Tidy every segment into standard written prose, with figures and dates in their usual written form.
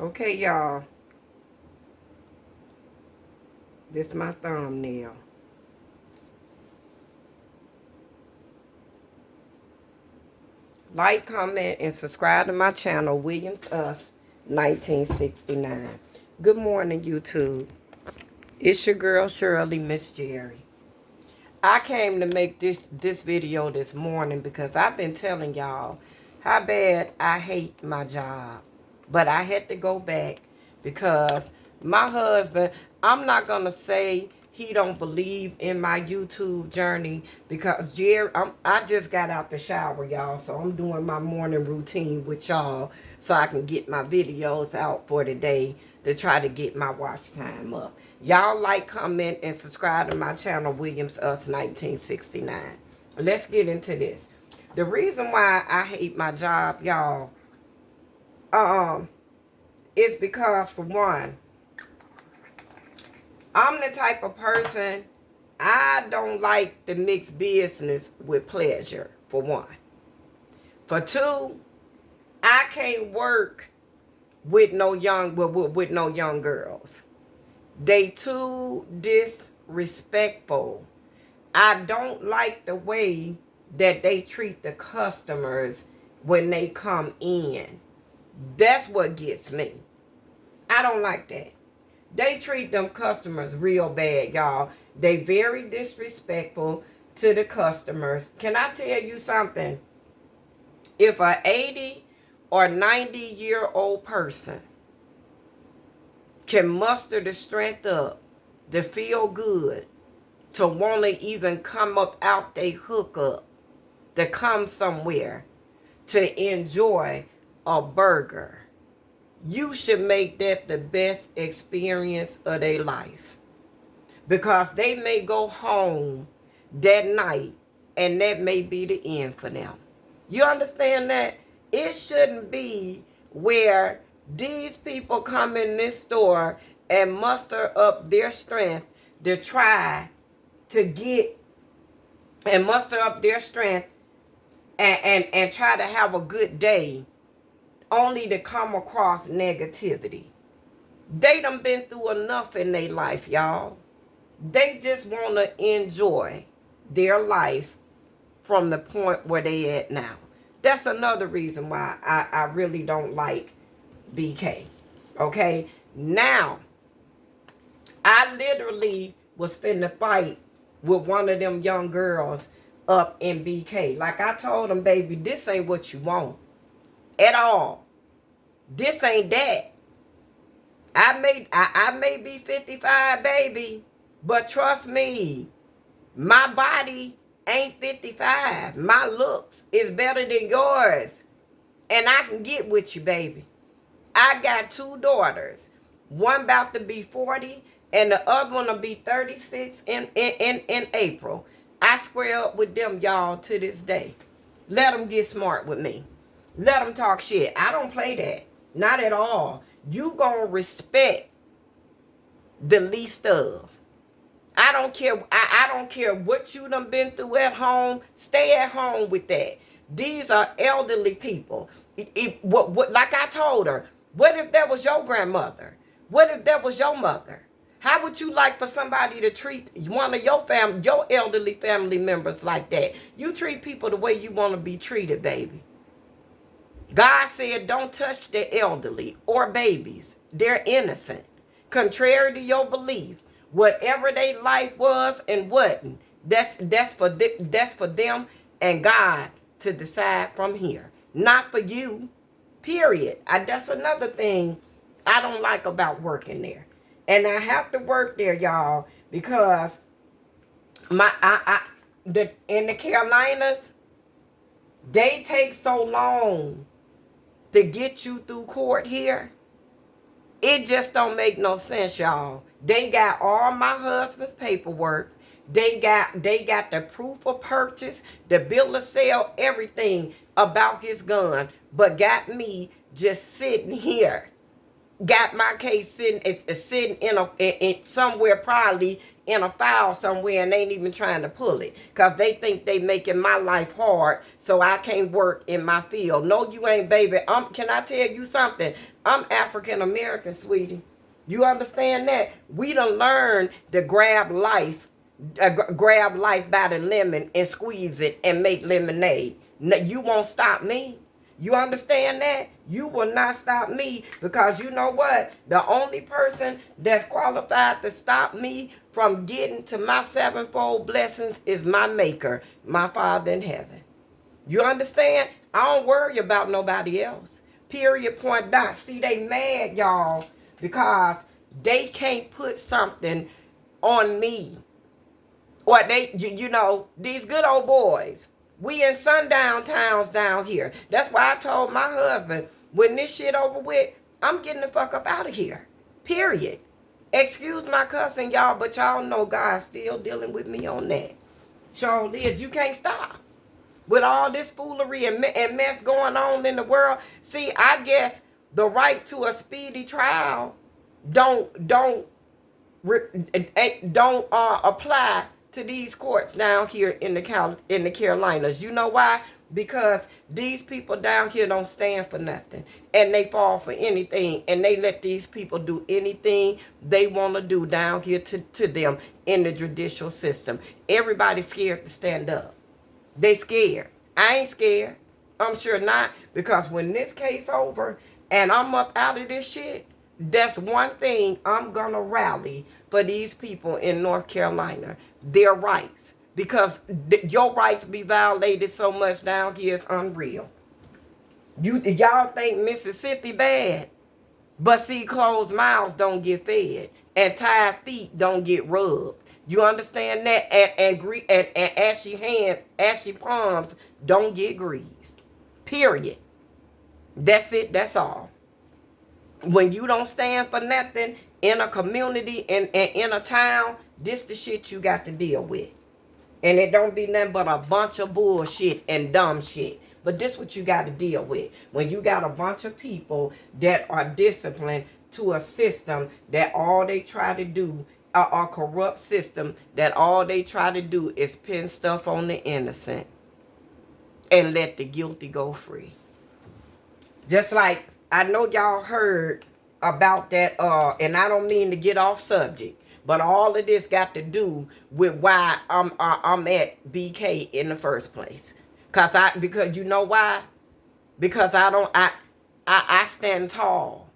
Okay, y'all. This is my thumbnail. Like, comment, and subscribe to my channel, Williams Us 1969. Good morning, YouTube. It's your girl, Shirley Miss Jerry. I came to make this video this morning because I've been telling y'all how bad I hate my job. But I had to go back because my husband, I'm not going to say he don't believe in my YouTube journey because Jerry, I just got out the shower, y'all. So I'm doing my morning routine with y'all so I can get my videos out for today to try to get my watch time up. Y'all like, comment, and subscribe to my channel, Williams Us 1969. Let's get into this. The reason why I hate my job, y'all, is because, for one, I'm the type of person, I don't like to mix business with pleasure, for one. For two, I can't work with no young girls. They too disrespectful. I don't like the way that they treat the customers when they come in. That's what gets me. I don't like that. They treat them customers real bad, y'all. They very disrespectful to the customers. Can I tell you something? If a 80 or 90-year-old person can muster the strength up to feel good, to want to even come up out they hookup, to come somewhere, to enjoy a burger, you should make that the best experience of their life. Because they may go home that night and that may be the end for them. You understand that? It shouldn't be where these people come in this store and muster up their strength to try to get and muster up their strength and try to have a good day only to come across negativity. They done been through enough in their life, y'all. They just want to enjoy their life from the point where they at now. That's another reason why I really don't like BK. Okay? Now, I literally was finna fight with one of them young girls up in BK. Like I told them, baby, this ain't what you want at all. This ain't that. I may be 55, baby, but trust me, my body ain't 55. My looks is better than yours. And I can get with you, baby. I got two daughters. One about to be 40 and the other one will be 36 in April. I square up with them, y'all, to this day. Let them get smart with me. Let them talk shit. I don't play that. Not at all. You gonna respect the least of. I don't care. I don't care what you done been through at home. Stay at home with that. These are elderly people. Like I told her, what if that was your grandmother? What if that was your mother? How would you like for somebody to treat one of your elderly family members like that? You treat people the way you want to be treated, baby. God said don't touch the elderly or babies. They're innocent. Contrary to your belief, whatever their life was and wasn't, that's for them and God to decide from here. Not for you. Period. That's another thing I don't like about working there. And I have to work there, y'all, because in the Carolinas, they take so long to get you through court here. It just don't make no sense, y'all. They got all my husband's paperwork. They got the proof of purchase, the bill of sale, everything about his gun, but got me just sitting here got my case sitting, it's sitting in somewhere, probably in a file somewhere, and ain't even trying to pull it because they think they making my life hard so I can't work in my field. No, you ain't, baby. Can I tell you something? I'm African American, sweetie. You understand that? We done learned to grab life by the lemon and squeeze it and make lemonade. No, you won't stop me. You understand that? You will not stop me, because you know what? The only person that's qualified to stop me from getting to my sevenfold blessings is my maker, my Father in heaven. You understand? I don't worry about nobody else. Period, point, dot. See, they mad, y'all, because they can't put something on me. Or you know, these good old boys. We in sundown towns down here. That's why I told my husband, when this shit over with, I'm getting the fuck up out of here. Period. Excuse my cussing, y'all, but y'all know God's still dealing with me on that. Sure Liz, you can't stop. With all this foolery and mess going on in the world. See, I guess the right to a speedy trial don't apply to these courts down here in the Carolinas. You know why? Because these people down here don't stand for nothing, and they fall for anything, and they let these people do anything they want to do down here to them in the judicial system. Everybody's scared to stand up. They scared. I ain't scared. I'm sure not, because when this case over and I'm up out of this shit, that's one thing I'm gonna rally for these people in North Carolina, their rights, because your rights be violated so much down here, it's unreal. Y'all think Mississippi bad, but see, closed mouths don't get fed, and tired feet don't get rubbed. You understand that? And ashy palms don't get greased. Period. That's it. That's all. When you don't stand for nothing in a community and in a town, this the shit you got to deal with. And it don't be nothing but a bunch of bullshit and dumb shit. But this what you got to deal with. When you got a bunch of people that are disciplined to a system that all they try to do, a corrupt system that all they try to do is pin stuff on the innocent and let the guilty go free. Just like, I know y'all heard about that, and I don't mean to get off subject, but all of this got to do with why I'm at BK in the first place. Because you know why? Because I stand tall.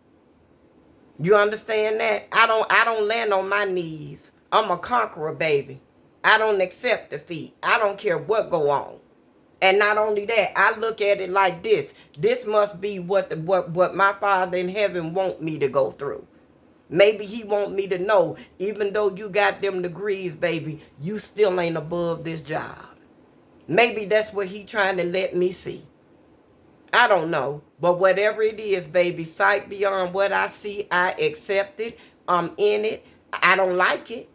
You understand that? I don't land on my knees. I'm a conqueror, baby. I don't accept defeat. I don't care what go on. And not only that, I look at it like this. This must be what my Father in heaven want me to go through. Maybe he want me to know, even though you got them degrees, baby, you still ain't above this job. Maybe that's what he trying to let me see. I don't know. But whatever it is, baby, sight beyond what I see, I accept it. I'm in it. I don't like it.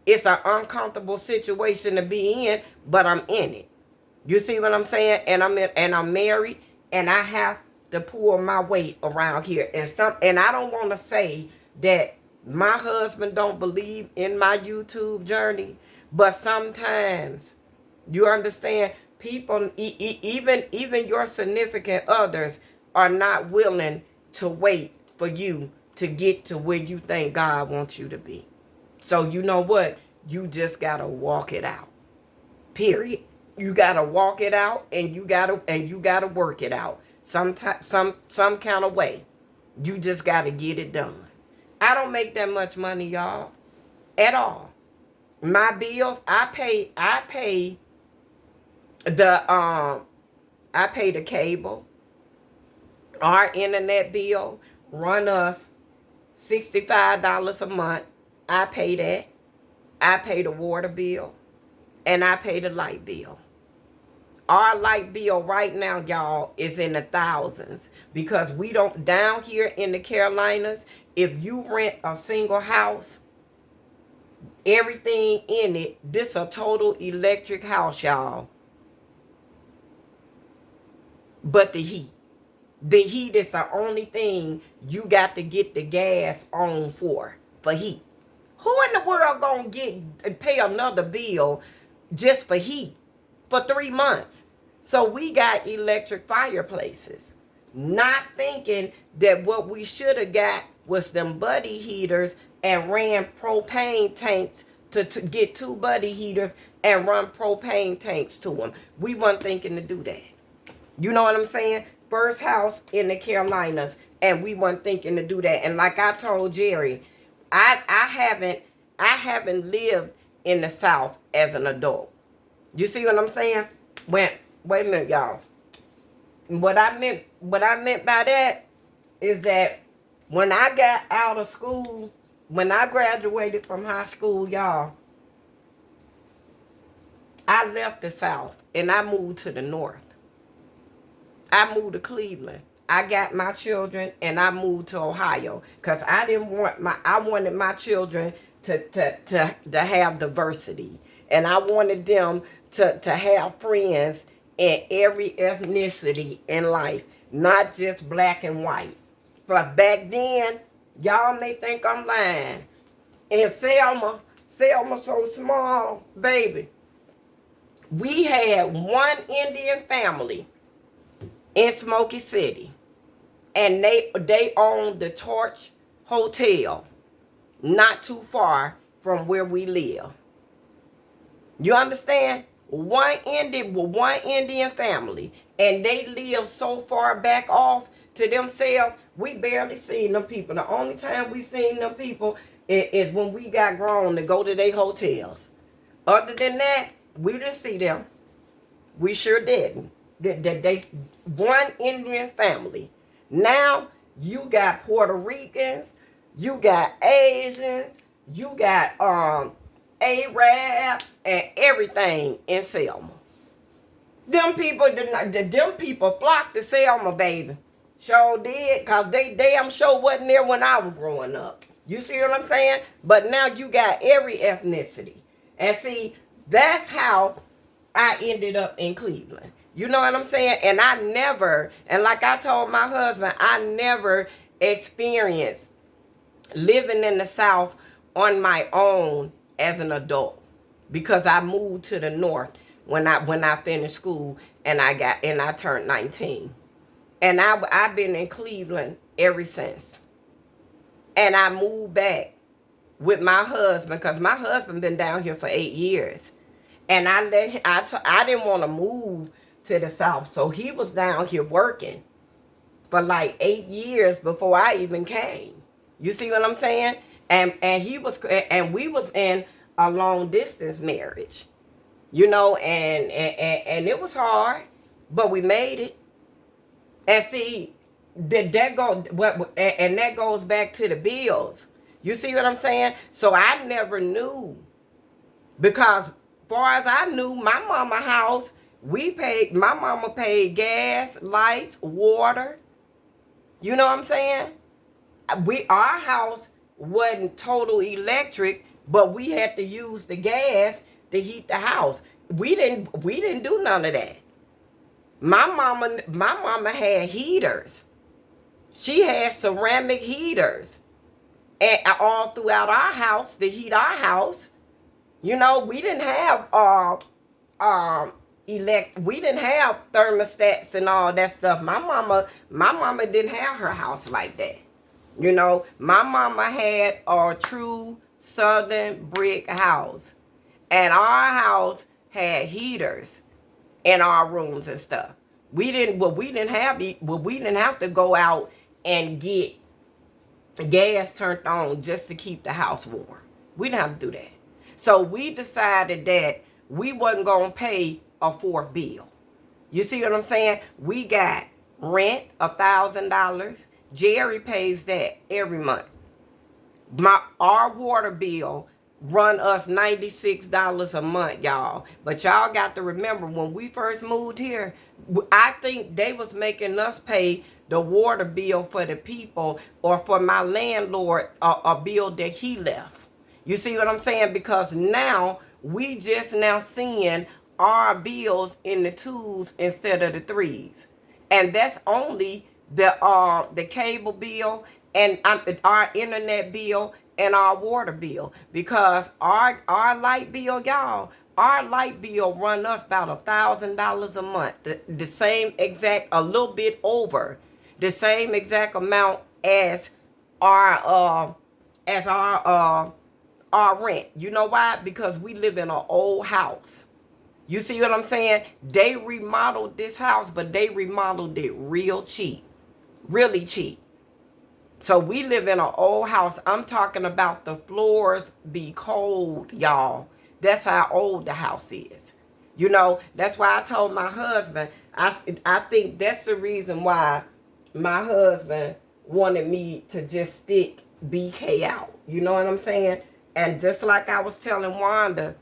It's an uncomfortable situation to be in, but I'm in it. You see what I'm saying? And I'm married, and I have to pull my weight around here. And I don't want to say that my husband don't believe in my YouTube journey, but sometimes, you understand, people, even your significant others, are not willing to wait for you to get to where you think God wants you to be. So you know what? You just gotta walk it out. Period. You gotta walk it out, and you gotta work it out. Some kind of way. You just gotta get it done. I don't make that much money, y'all, at all. My bills, I pay the cable. Our internet bill run us $65 a month. I pay that. I pay the water bill, and I pay the light bill. Our light bill right now, y'all, is in the thousands, because we don't, down here in the Carolinas, if you rent a single house, everything in it, this a total electric house, y'all, but the heat. The heat is the only thing you got to get the gas on for heat. Who in the world gonna pay another bill just for heat for 3 months? So we got electric fireplaces, not thinking that what we should have got was them buddy heaters and ran propane tanks to get 2 buddy heaters and run propane tanks to them. We weren't thinking to do that. You know what I'm saying? First house in the Carolinas, and we weren't thinking to do that. And like I told Jerry, I haven't lived in the South as an adult. You see what I'm saying? Wait a minute, y'all. What I meant by that is that when I got out of school, when I graduated from high school, y'all, I left the South and I moved to the North. I moved to Cleveland. I got my children and I moved to Ohio because I wanted my children to have diversity, and I wanted them to have friends in every ethnicity in life, not just black and white. But back then, y'all may think I'm lying. In Selma so small, baby, we had one Indian family in Smoky City, and they owned the Torch Hotel, not too far from where we live. You understand? One Indian family, and they lived so far back off to themselves, we barely seen them people. The only time we seen them people is when we got grown to go to their hotels. Other than that, we didn't see them. We sure didn't. They one Indian family. Now you got Puerto Ricans, you got Asians, you got Arabs and everything in Selma. Them people flocked to Selma, baby. Sure did, cause they damn sure wasn't there when I was growing up. You see what I'm saying? But now you got every ethnicity. And see, that's how I ended up in Cleveland. You know what I'm saying? And like I told my husband, I never experienced living in the South on my own as an adult, because I moved to the North when I finished school and I turned 19. And I've been in Cleveland ever since. And I moved back with my husband because my husband been down here for 8 years. And I didn't want to move to the South, so he was down here working for like 8 years before I even came. You see what I'm saying? And we was in a long distance marriage, you know, and it was hard, but we made it. And see, that goes back to the bills. You see what I'm saying? So I never knew, because far as I knew, my mama house, my mama paid gas, lights, water. You know what I'm saying? Our house wasn't total electric, but we had to use the gas to heat the house. We didn't do none of that. My mama had heaters. She had ceramic heaters and all throughout our house to heat our house. You know, we didn't have we didn't have thermostats and all that stuff. My mama didn't have her house like that. You know, my mama had a true Southern brick house, and our house had heaters in our rooms and stuff. We didn't have to go out and get gas turned on just to keep the house warm. We didn't have to do that. So we decided that we wasn't going to pay a fourth bill. You see what I'm saying? We got rent, $1,000. Jerry pays that every month. Our water bill run us $96 a month, y'all. But y'all got to remember, when we first moved here, I think they was making us pay the water bill for the people, or for my landlord, a bill that he left. You see what I'm saying? Because now we just now seeing our bills in the 2s instead of the 3s. And that's only the cable bill and our internet bill and our water bill, because our light bill, y'all, our light bill run us about $1,000 a month. The same exact, a little bit over the same exact amount as our our rent. You know why? Because we live in an old house. You see what I'm saying? They remodeled this house, but they remodeled it real cheap. Really cheap. So we live in an old house. I'm talking about the floors be cold, y'all. That's how old the house is. You know, that's why I told my husband, I think that's the reason why my husband wanted me to just stick BK out. You know what I'm saying? And just like I was telling Wanda,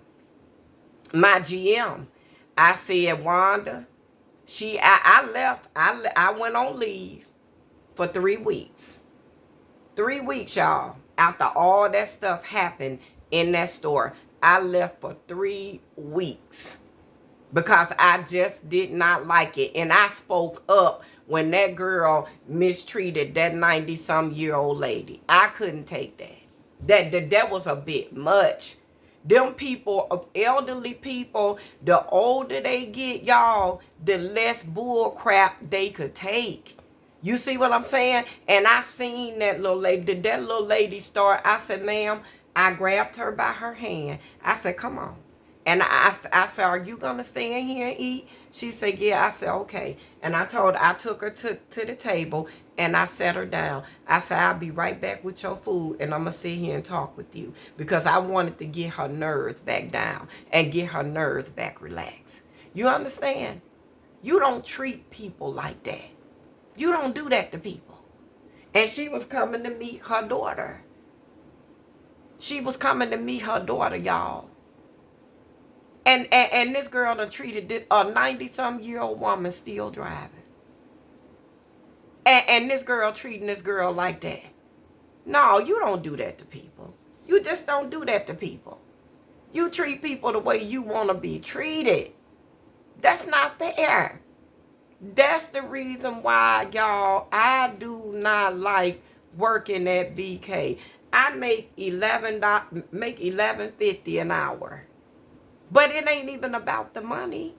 my GM, I said, Wanda, I left, I went on leave for 3 weeks. 3 weeks, y'all. After all that stuff happened in that store, I left for 3 weeks because I just did not like it. And I spoke up when that girl mistreated that 90-some-year-old lady. I couldn't take that. That was a bit much. Them people, elderly people, the older they get, y'all, the less bull crap they could take. You see what I'm saying? And I seen that little lady. Did that little lady start? I said, ma'am, I grabbed her by her hand. I said, come on. And I said, are you going to stay in here and eat? She said, yeah. I said, okay. And I took her to the table and I sat her down. I said, I'll be right back with your food and I'm going to sit here and talk with you, because I wanted to get her nerves back down and get her nerves back relaxed. You understand? You don't treat people like that. You don't do that to people. And she was coming to meet her daughter. She was coming to meet her daughter, y'all. And this girl done treated this, a 90-some-year-old woman still driving. And this girl treating this girl like that. No, you don't do that to people. You just don't do that to people. You treat people the way you want to be treated. That's not fair. That's the reason why, y'all, I do not like working at BK. I make $11.50 an hour. But it ain't even about the money.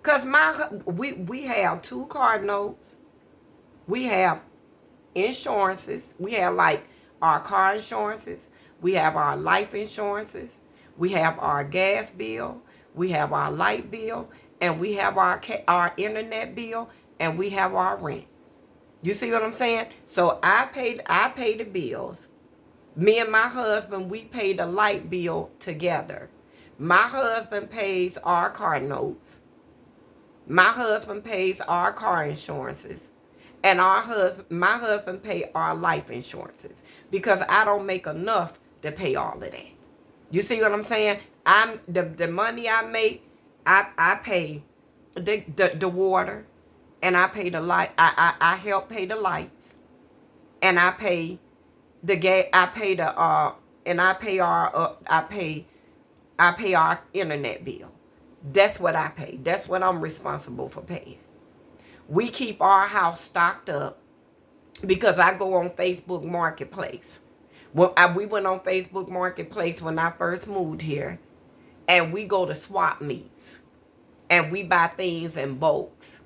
Because we have 2 car notes. We have insurances. We have like our car insurances. We have our life insurances. We have our gas bill. We have our light bill. And we have our internet bill. And we have our rent. You see what I'm saying? So I pay the bills. Me and my husband, we pay the light bill together. My husband pays our car notes. My husband pays our car insurances. And my husband pay our life insurances. Because I don't make enough to pay all of that. You see what I'm saying? The money I make, I pay the water. And I pay the light. I help pay the lights. And I pay the gas. I pay our internet bill. That's what I pay. That's what I'm responsible for paying. We keep our house stocked up because I go on Facebook Marketplace. Well, we went on Facebook Marketplace when I first moved here, and we go to swap meets, and we buy things in bulks.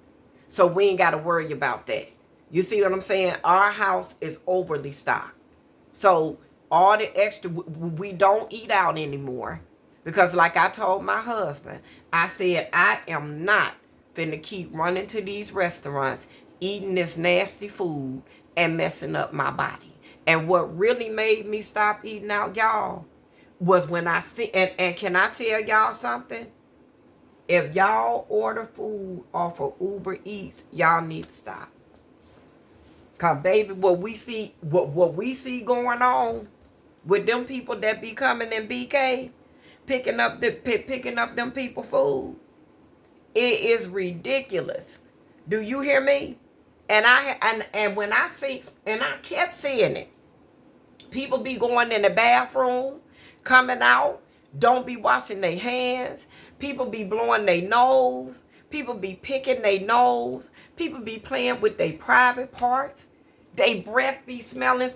So we ain't got to worry about that. You see what I'm saying? Our house is overly stocked. So all the extra, we don't eat out anymore. Because like I told my husband, I said, I am not finna keep running to these restaurants, eating this nasty food and messing up my body. And what really made me stop eating out, y'all, was when I see, and can I tell y'all something? If y'all order food off of Uber Eats, y'all need to stop. Cause baby, what we see going on with them people that be coming in BK, picking up them people food, it is ridiculous. Do you hear me? And when I see, and I kept seeing it, people be going in the bathroom, coming out, don't be washing their hands. People be blowing their nose. People be picking their nose. People be playing with their private parts. They breath be smelling.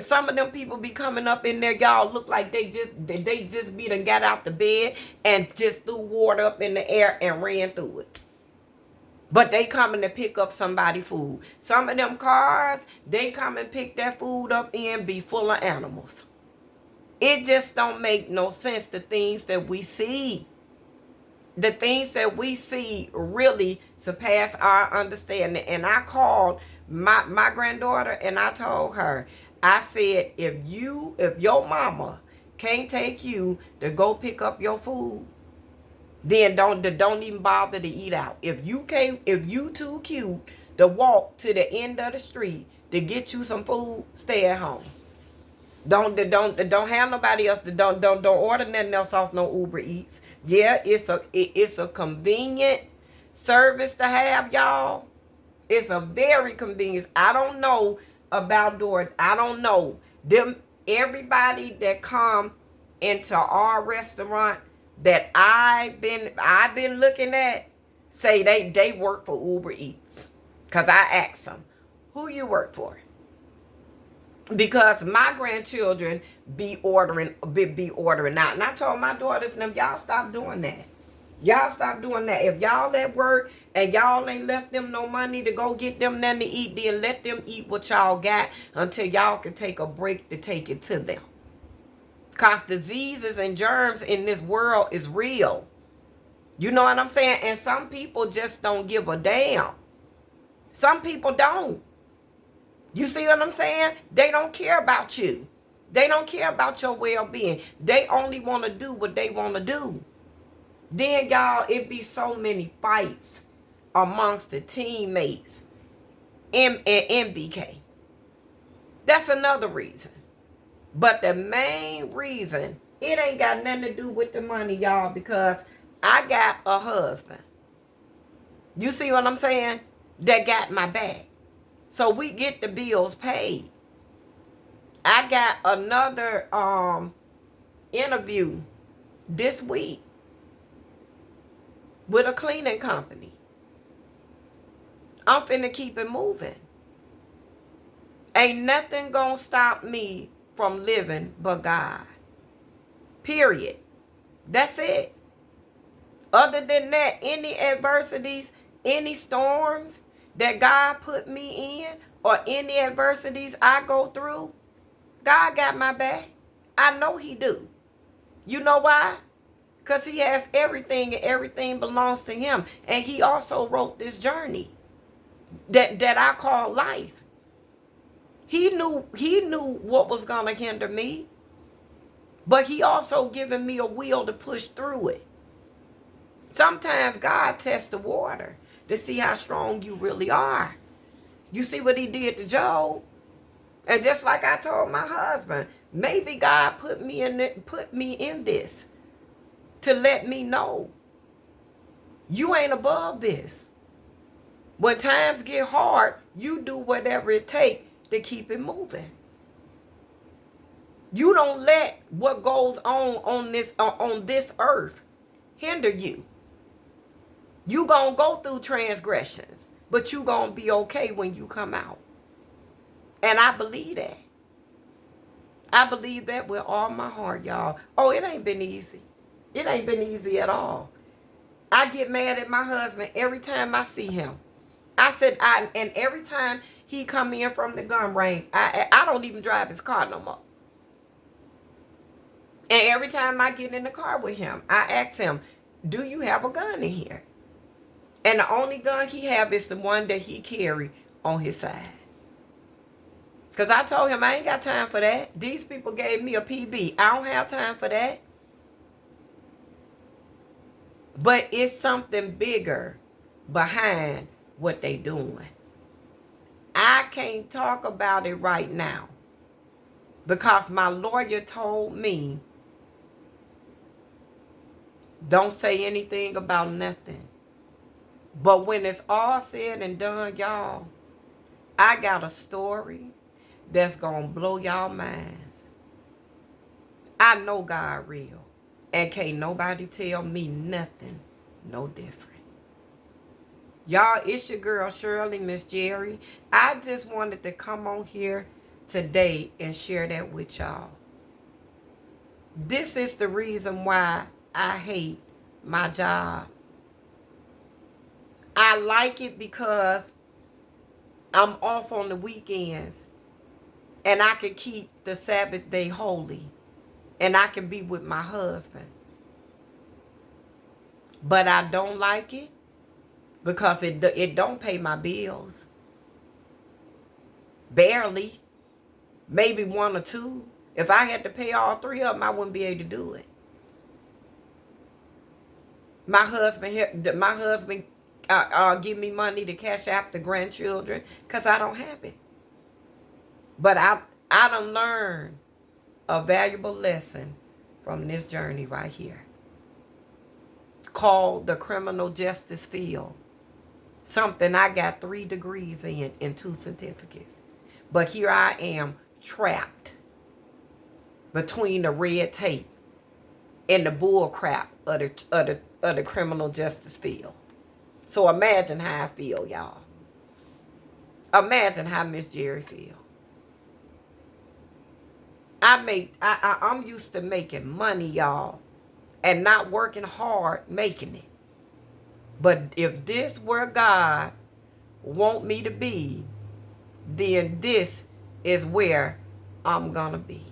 Some of them people be coming up in there. Y'all look like they just be done got out the bed and just threw water up in the air and ran through it. But they coming to pick up somebody's food. Some of them cars, they come and pick that food up and be full of animals. It just don't make no sense, the things that we see. The things that we see really surpass our understanding. And I called my granddaughter and I told her, I said, if your mama can't take you to go pick up your food, then don't even bother to eat out. If you too cute to walk to the end of the street to get you some food, stay at home. Don't have nobody else. Don't order nothing else off no Uber Eats. Yeah, it's a convenient service to have, y'all. It's a very convenient. I don't know about DoorDash. I don't know them. Everybody that come into our restaurant that I've been looking at say they work for Uber Eats. Cause I asked them, who you work for? Because my grandchildren be ordering out. And I told my daughters, now y'all stop doing that. Y'all stop doing that. If y'all at work and y'all ain't left them no money to go get them nothing to eat, then let them eat what y'all got until y'all can take a break to take it to them. Because diseases and germs in this world is real. You know what I'm saying? And some people just don't give a damn. Some people don't. You see what I'm saying? They don't care about you. They don't care about your well-being. They only want to do what they want to do. Then, y'all, it be so many fights amongst the teammates in MBK. That's another reason. But the main reason, it ain't got nothing to do with the money, y'all, because I got a husband. You see what I'm saying? That got my back. So we get the bills paid. I got another interview this week with a cleaning company. I'm finna keep it moving. Ain't nothing gonna stop me from living but God. Period. That's it. Other than that, any adversities, any storms that God put me in, or any adversities I go through, God got my back. I know he do. You know why? Because he has everything and everything belongs to him. And he also wrote this journey that I call life. He knew what was going to hinder me. But he also given me a will to push through it. Sometimes God tests the water to see how strong you really are. You see what he did to Job? And just like I told my husband, maybe God put me in this to let me know you ain't above this. When times get hard, you do whatever it takes to keep it moving. You don't let what goes on this earth hinder you. You gonna go through transgressions, but you gonna be okay when you come out. And I believe that. I believe that with all my heart, y'all. Oh, it ain't been easy. It ain't been easy at all. I get mad at my husband every time I see him. And every time he come in from the gun range, I don't even drive his car no more. And every time I get in the car with him, I ask him, do you have a gun in here? And the only gun he have is the one that he carry on his side. Because I told him I ain't got time for that. These people gave me a PB. I don't have time for that. But it's something bigger behind what they doing. I can't talk about it right now because my lawyer told me don't say anything about nothing. But when it's all said and done, y'all, I got a story that's going to blow y'all minds. I know God real. And can't nobody tell me nothing no different. Y'all, it's your girl Shirley, Miss Jerry. I just wanted to come on here today and share that with y'all. This is the reason why I hate my job. I like it because I'm off on the weekends and I can keep the Sabbath day holy and I can be with my husband. But I don't like it because it don't pay my bills. Barely. Maybe one or two. If I had to pay all three of them, I wouldn't be able to do it. My husband give me money to cash out the grandchildren because I don't have it. But I done learned a valuable lesson from this journey right here, called the criminal justice field. Something I got 3 degrees in and 2 certificates. But here I am trapped between the red tape and the bull crap of the criminal justice field. So imagine how I feel, y'all. Imagine how Miss Jerry feel. I'm used to making money, y'all, and not working hard making it. But if this where God want me to be, then this is where I'm gonna be.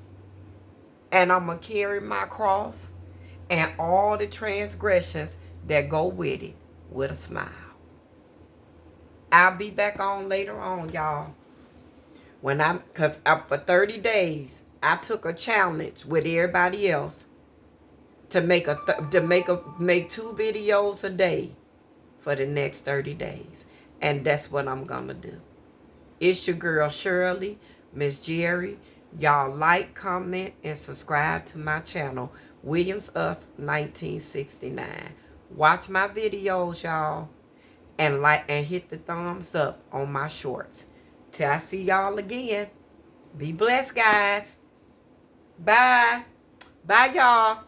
And I'm gonna carry my cross and all the transgressions that go with it with a smile. I'll be back on later on, y'all. Cause for 30 days, I took a challenge with everybody else to make 2 videos a day for the next 30 days. And that's what I'm gonna do. It's your girl Shirley, Miss Jerry. Y'all like, comment, and subscribe to my channel, Williams Us 1969. Watch my videos, y'all, and like and hit the thumbs up on my shorts. Till I see y'all again. Be blessed, guys. Bye. Bye, y'all.